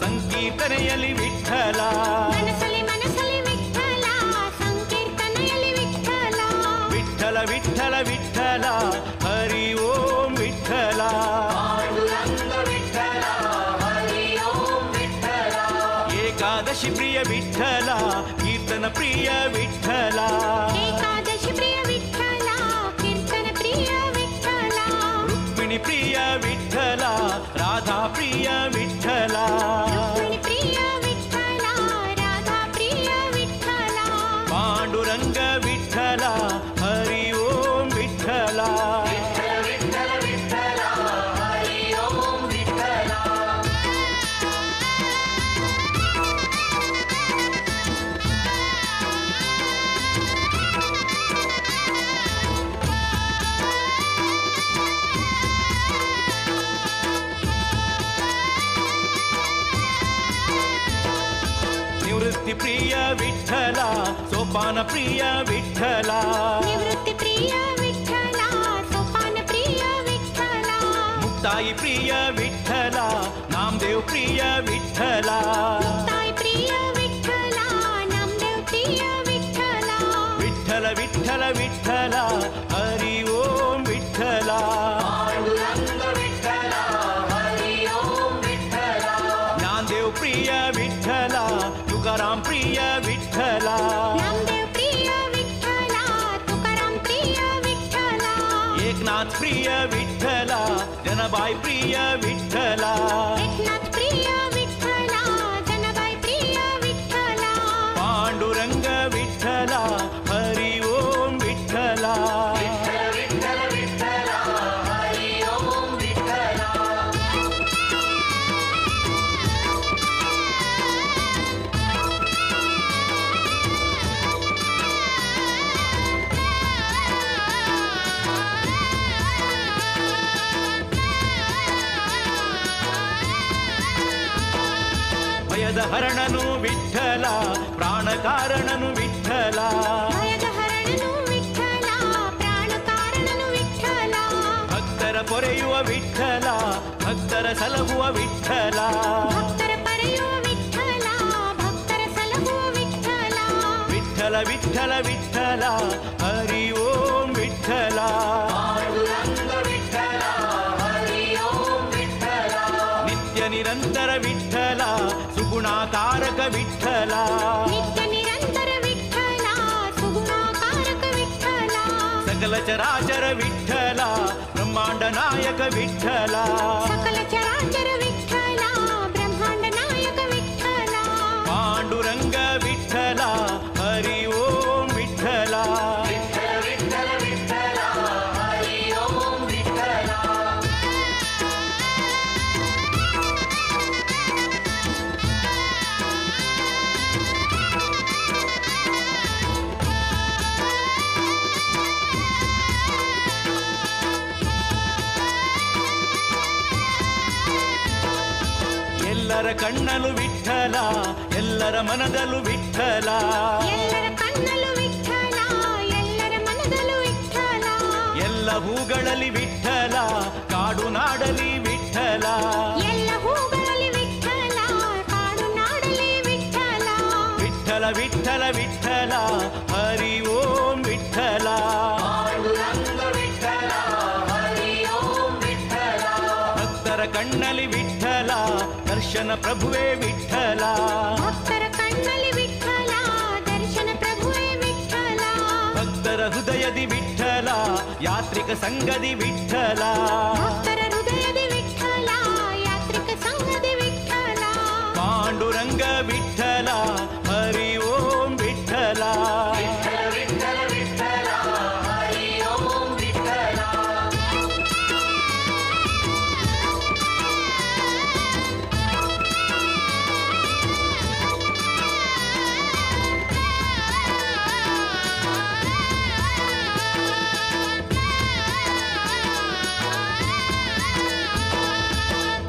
ಸಂಕೀರ್ತನೆಯಲ್ಲಿ ವಿಠಲ. ಮನಸಲಿ ಮನಸಲಿ ವಿಠಲ ವಿಠಲ ವಿಠಲ ಹರಿ ಓಂ ವಿಠಲ ಏಕಾದಶಿ ಪ್ರಿಯ ವಿಠಲ ಕೀರ್ತನ ಪ್ರಿಯ ವಿಠಲ ಏಕಾದಶಿ ಪ್ರಿಯ ವಿಠಲ ಕೀರ್ತನ ಪ್ರಿಯ ವಿಠಲ ರುಕ್ಮಿಣಿ ಪ್ರಿಯ ವಿಠಲ ರಾಧಾ ಪ್ರಿಯ ವಿಠಲ ರುಕ್ಮಿಣಿ ಪ್ರಿಯ ವಿಠಲ ರಾಧಾ ಪ್ರಿಯ ವಿಠಲ ಪಾಂಡುರಂಗ ವಿಠಲ ಹರಿ ಓಂ ವಿಠಲ ನಿವೃತ್ತಿ ಪ್ರಿಯ ವಿಠಲ ಸೋಪಾನ ಪ್ರಿಯ ವಿಠಲ ನಿವೃತ್ತಿ ಪ್ರಿಯ ವಿಠಲ ಸೋಪಾನ ಪ್ರಿಯ ವಿಠಲ ಮುಕ್ತಾಯಿ ಪ್ರಿಯ ವಿಠಲ ನಾಮದೇವ್ ಪ್ರಿಯ ವಿಠಲ ಮುಕ್ತಾಯಿ ಪ್ರಿಯ ವಿಠಲ ನಾಮದೇವ್ ಪ್ರಿಯ ವಿಠಲ ವಿಠಲ ವಿಠಲ ವಿಠಲ ಹರಿ ಓಂ ವಿಠಲ ಜ್ಞಾನದೇವ್ ಪ್ರಿಯ ವಿಠಲ ತುಕಾರಾಮ್ ಪ್ರಿಯ ವಿಠಲ ನಾಮದೇವ್ ಪ್ರಿಯ ವಿಠಲ ತುಕಾರಾಮ್ ಪ್ರಿಯ ವಿಠಲ ಏಕನಾಥ್ ಪ್ರಿಯ ವಿಠಲ ಜನಬಾಯಿ ಪ್ರಿಯ ವಿಠಲ ಏಕನಾಥ್ ಪ್ರಿಯ ವಿಠಲ ಜನಬಾಯಿ ಪ್ರಿಯ ವಿಠಲ ಪಾಂಡುರಂಗ ವಿಠಲ ಹರಿ ಓಂ ವಿಠಲ ಭಯದ ಹರಣನು ವಿಠಲ ಪ್ರಾಣಕಾರಣನು ವಿಠಲ ಭಯದ ಹರಣನು ವಿಠಲ ಪ್ರಾಣಕಾರಣನು ವಿಠಲ ಭಕ್ತರ ಪೊರೆಯುವ ವಿಠಲ ಭಕ್ತರ ಸಲಹುವ ವಿಠಲ ಭಕ್ತರ ಪರೆಯುವ ವಿಠಲ ಭಕ್ತರ ಸಲಹುವ ವಿಠಲ ವಿಠಲ ವಿಠಲ ವಿಠಲ ಹರಿ ಓಂ ವಿಠಲ ನಿತ್ಯ ನಿರಂತರ ವಿಠಲ ಸುಗುಣಾಕಾರಕ ವಿಠಲ ನಿತ್ಯ ನಿರಂತರ ವಿಠಲ ಸುಗುಣಾಕಾರಕ ವಿಠಲ ಸಕಲ ಚರಾಚರ ವಿಠಲ ಬ್ರಹ್ಮಾಂಡ ನಾಯಕ ವಿಠಲ ಸಕಲ ಚರಾಚರ ವಿಠಲ ಬ್ರಹ್ಮಾಂಡ ನಾಯಕ ವಿಠಲ ಪಾಂಡುರಂಗ ವಿಠಲ ಹರಿ ಓಂ ವಿಠಲ ಎಲ್ಲರ ಕಣ್ಣಲು ವಿಠಲ ಎಲ್ಲರ ಮನದಲು ವಿಠಲ ಎಲ್ಲರ ಕಣ್ಣಲು ವಿಠಲ ಎಲ್ಲರ ಮನದಲ್ಲೂ ವಿಠಲ ಎಲ್ಲ ಹೂಗಳಲ್ಲಿ ವಿಠಲ ಕಾಡು ನಾಡಲಿ ವಿಠಲ ಎಲ್ಲ ಹೂಗಳಲ್ಲಿ ವಿಠಲ ಕಾಡು ನಾಡಲಿ ವಿಠಲ ವಿಠಲ ವಿಠಲ ವಿಠಲ ಹರಿ ಓಂ ವಿಠಲ ಭಕ್ತರ ಕಣ್ಣಲಿ ವಿಠಲ ದರ್ಶನ ಪ್ರಭುವೇ ವಿಠಲ ಭಕ್ತರ ಕಣ್ಣಲ್ಲಿ ವಿಠಲ ದರ್ಶನ ಪ್ರಭುವೇ ವಿಠಲ ಭಕ್ತರ ಹೃದಯದಿ ವಿಠಲ ಯಾತ್ರಿಕ ಸಂಗದಿ ವಿಠಲ ಭಕ್ತರ ಹೃದಯದಿ ವಿಠಲ ಯಾತ್ರಿಕ ಸಂಘದಿ ವಿಠಲ ಪಾಂಡುರಂಗ ವಿಠಲ ಹರಿ ಓಂ ವಿಠಲ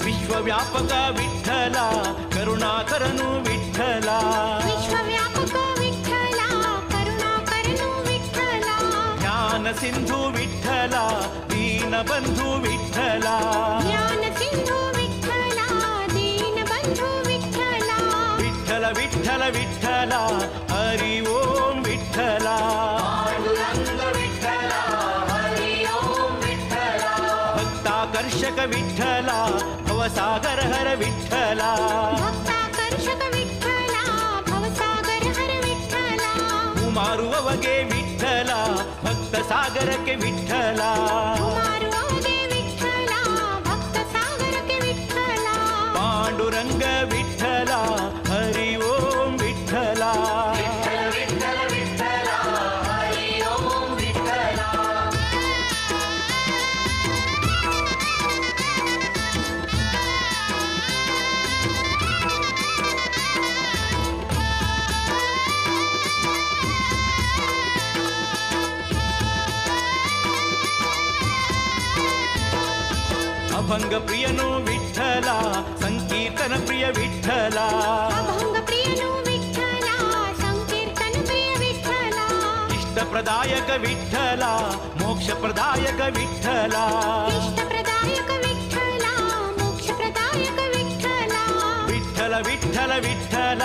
ವಿಶ್ವವ್ಯಾಪಕ ವಿಠಲ ಕರುಣಾಕರನು ವಿಠಲ ವಿಶ್ವವ್ಯಾಪಕ ವಿಠಲ ಕರುಣಾಕರನು ವಿಠಲ ಜ್ಞಾನ ಸಿಂಧು ವಿಠಲ ದೀನ ಬಂಧು ವಿಠಲ ಜ್ಞಾನ ಸಿಂಧು ವಿಠಲ ದೀನ ಬಂಧು ವಿಠಲ ವಿಠಲ ವಿಠಲ ವಿಠಲ ಹರಿ ಓಂ ವಿಠಲ ಪಾಂಡುರಂಗ ವಿಠಲ ವಿಠಲ ಭವಸಾಗರ ಹರ ವಿಠಲ ಭಕ್ತಾಕರ್ಷಕ ವಿಠಲ ಭವಸಾಗರ ಹರ ವಿಠಲ ಮಾರುವವಗೆ ವಿಠಲ ಭಕ್ತ ಸಾಗರಕ್ಕೆ ವಿಠಲ ಮಾರುವವಗೆ ವಿಠಲ ಭಕ್ತ ಸಾಗರಕ್ಕೆ ವಿಠಲ ಪಾಂಡುರಂಗ ವಿಠಲ ಹರಿ ಓಂ ವಿಠಲ ಅಭಂಗ ಪ್ರಿಯನು ವಿಠಲ ಸಂಕೀರ್ತನ ಪ್ರಿಯ ವಿಠಲ ಅಭಂಗ ಪ್ರಿಯನು ವಿಠಲ ಸಂಕೀರ್ತನ ಪ್ರಿಯ ವಿಠಲ ಇಷ್ಟ ಪ್ರದಾಯಕ ವಿಠಲ ಮೋಕ್ಷ ಪ್ರದಾಯಕ ವಿಠಲ ಇಷ್ಟ ಪ್ರದಾಯಕ ವಿಠಲ ಮೋಕ್ಷ ಪ್ರದಾಯಕ ವಿಠಲ ವಿಠಲ ವಿಠಲ ವಿಠಲ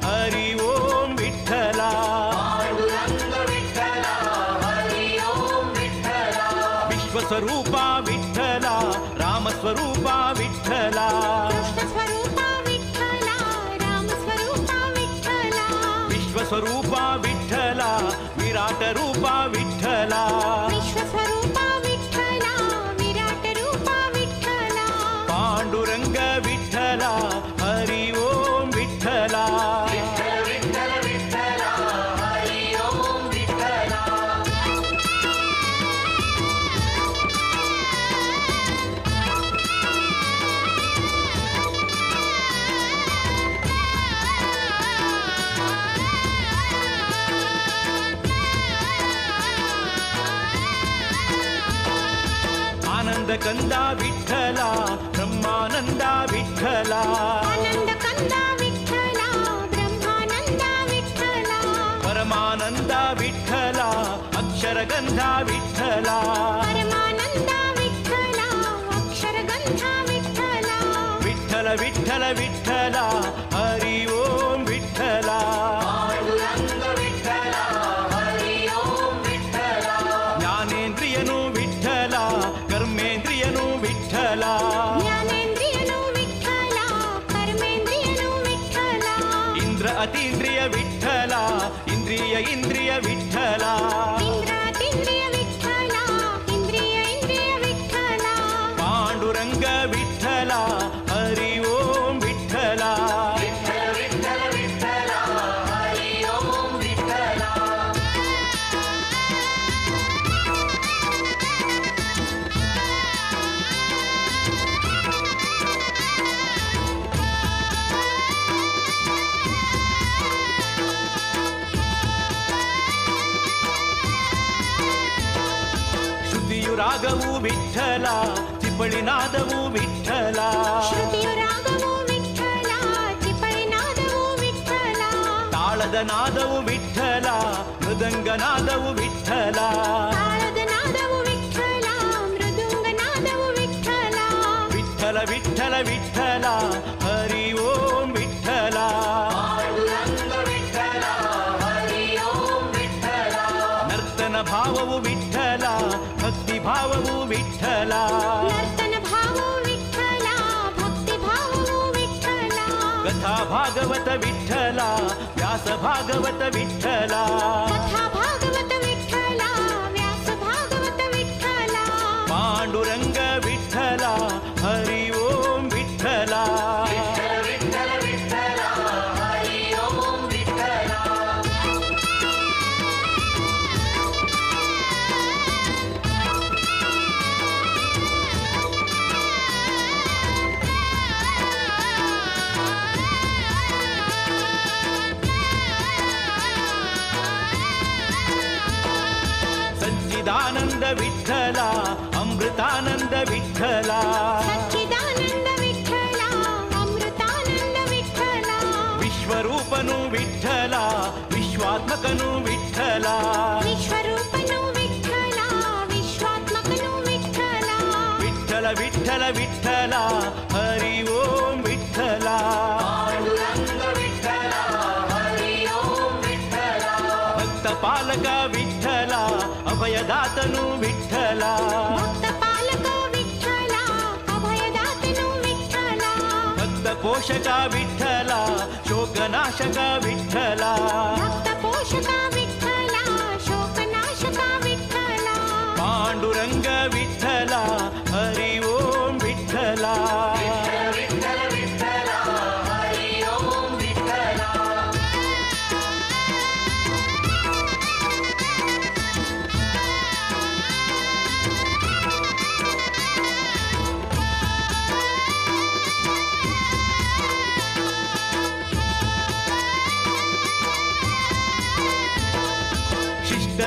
ಹರಿ ಓಂ ವಿಠಲ ವಿಶ್ವಸ್ವರೂಪ ವಿಠಲ ರಾಮಸ್ವರೂಪ ವಿಠಲ ಕೃಷ್ಣ ಸ್ವರೂಪ ವಿಠಲ ರಾಮ ಸ್ವರೂಪ ವಿಠಲ ವಿಶ್ವಸ್ವರೂಪ ವಿಠಲ ವಿರಾಟ ರೂಪ ವಿಠಲ ವಿಶ್ವಸ್ವರೂಪ ವಿಠಲ ವಿರಾಟ ರೂಪ ವಿಠಲ ಪಾಂಡುರಂಗ ವಿಠಲ ಹರಿ ಓಂ ವಿಠಲ ಆನಂದ ಕಂದ ವಿಠಲ ಬ್ರಹ್ಮಾನಂದ ವಿಠಲ ಆನಂದ ಕಂದ ವಿಠಲ ಬ್ರಹ್ಮಾನಂದ ವಿಠಲ ಪರಮಾನಂದ ವಿಠಲ ಅಕ್ಷರಗಂಧ ವಿಠಲ ಪರಮಾನಂದ ವಿಠಲ ಅಕ್ಷರಗಂಧ ವಿಠಲ ವಿಠಲ ವಿಠಲ ವಿಠಲ ಹರಿ ಓಂ ವಿಠಲ ಜ್ಞಾನೇಂದ್ರಿಯನು ವಿಠಲ ಕರ್ಮೇಂದ್ರಿಯನು ವಿಠಲ ಜ್ಞಾನೇಂದ್ರಿಯನು ವಿಠಲ ಕರ್ಮೇಂದ್ರಿಯನು ವಿಠಲ ಇಂದ್ರ ಅತೀಂದ್ರಿಯ ವಿಠಲ ಇಂದ್ರಿಯ ಇಂದ್ರಿಯ ವಿಠಲ ಇಂದ್ರಾತೀಂದ್ರಿಯ ವಿಠಲ ಇಂದ್ರಿಯ ಇಂದ್ರಿಯ ವಿಠಲ ಪಾಂಡುರಂಗ ವಿಠಲ ಹರಿ ಓಂ ವಿಠಲ ಶ್ರುತಿಯು ರಾಗವು ವಿಠಲ ಚಿಪ್ಪಳಿನಾದವು ವಿಠಲ ಶ್ರುತಿಯು ರಾಗವು ವಿಠಲ ಚಿಪಳಿನಾದವು ವಿಠಲ ತಾಳದ ನಾದವು ವಿಠಲ ಮೃದಂಗನಾದವು ವಿಠಲ ತಾಳದ ನಾದವು ವಿಠಲ ಮೃದಂಗನಾದವು ವಿಠಲ ವಿಠಲ ವಿಠಲ ವಿಠಲ ಹರಿ ಓಂ ವಿಠಲ ನರ್ತನ ಭಾವವು ವಿಠಲ ಭಕ್ತಿ ಭಾವವು ವಿಠಲ ನರ್ತನ ಭಾವವು ವಿಠಲ ಭಕ್ತಿ ಭಾವವು ವಿಠಲ ಕಥಾ ಭಾಗವತ ವಿಠಲ ವ್ಯಾಸ ಭಾಗವತ ವಿಠಲ ಕಥಾ ಭಾಗವತ ವಿಠಲ ವ್ಯಾಸ ಭಾಗವತ ವಿಠಲ ಪಾಂಡುರಂಗ ವಿಠಲ ಹರಿ ಓಂ ವಿಠಲ ಸಚ್ಚಿದಾನಂದ ವಿಠಲ ಅಮೃತಾನಂದ ವಿಠಲ ಸಚ್ಚಿದಾನಂದ ವಿಠಲ ಅಮೃತಾನಂದ ವಿಠಲ ವಿಶ್ವರೂಪನು ವಿಠಲ ವಿಶ್ವಾತ್ಮಕನು ವಿಠಲ ವಿಶ್ವರೂಪನು ವಿಠಲ ವಿಶ್ವಾತ್ಮಕನು ವಿಠಲ ವಿಠಲ ವಿಠಲ ವಿಠಲ ಹರಿ ಓಂ ವಿಠಲ ಭಕ್ತ ಪಾಲಕ ವಿಠಲ ಅಭಯದಾತನು ವಿಠಲ ಭಕ್ತ ಪಾಲಕ ವಿಠಲ पोषक विठ्ठला शोकनाशक विठ्ठला भक्त पोषक विठ्ठला शोकनाशक विठ्ठला पांडुरंग विठ्ठला हरि ओम विठ्ठला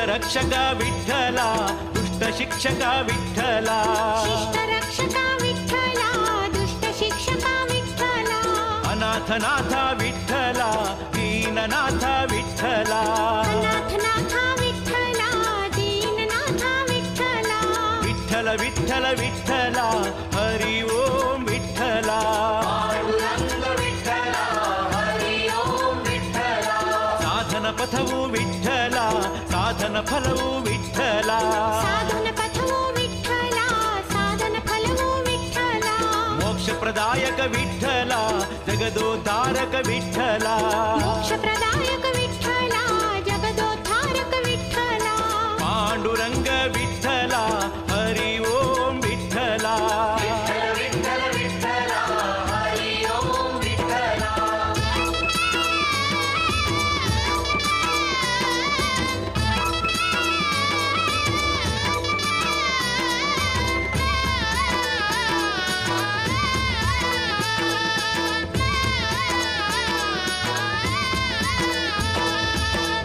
रक्षक विठ्ठला दुष्ट शिक्षक विठ्ठला शिष्ट रक्षक विठ्ठला दुष्ट शिक्षक विठ्ठला अनाथनाथ विठ्ठला दीननाथ विठ्ठला अनाथनाथ विठ्ठला दीननाथ विठ्ठला विठ्ठल विठ्ठल विठ्ठला हरि ओम विठ्ठला साधन पथवु विठ्ठला साधन फलवु विठ्ठला साधन पथवु विठ्ठला साधन फलवु विठ्ठला मोक्ष प्रदायक विठ्ठला जगदोद्धारक विठ्ठला मोक्ष प्रदायक विठ्ठला जगदोद्धारक विठ्ठला पांडुरंग विठ्ठला हरि ओम विठ्ठला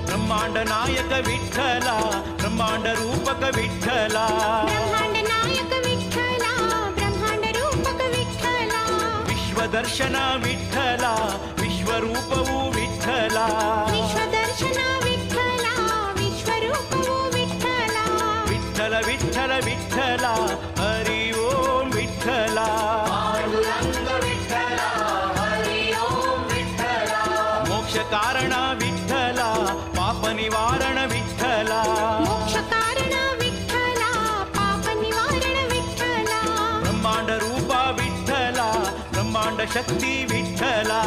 ब्रह्मांड नायक विठ्ठला ब्रह्मांड रूपक विठ्ठला ब्रह्मांड नायक विठ्ठला ब्रह्मांड रूपक विठ्ठला विश्वदर्शन विठ्ठला विश्वरूपवु विठ्ठला विश्वदर्शन विठ्ठला विश्वरूपवु विठ्ठला विठ्ठल विठ्ठल विठ्ठला हरि ओम विठ्ठला मोक्ष कारण विठ्ठला पाप निवारण विठ्ठला मोक्ष कारण विठ्ठला पाप निवारण विठ्ठला ब्रह्मांड रूपा विठ्ठला ब्रह्मांड शक्ती विठ्ठला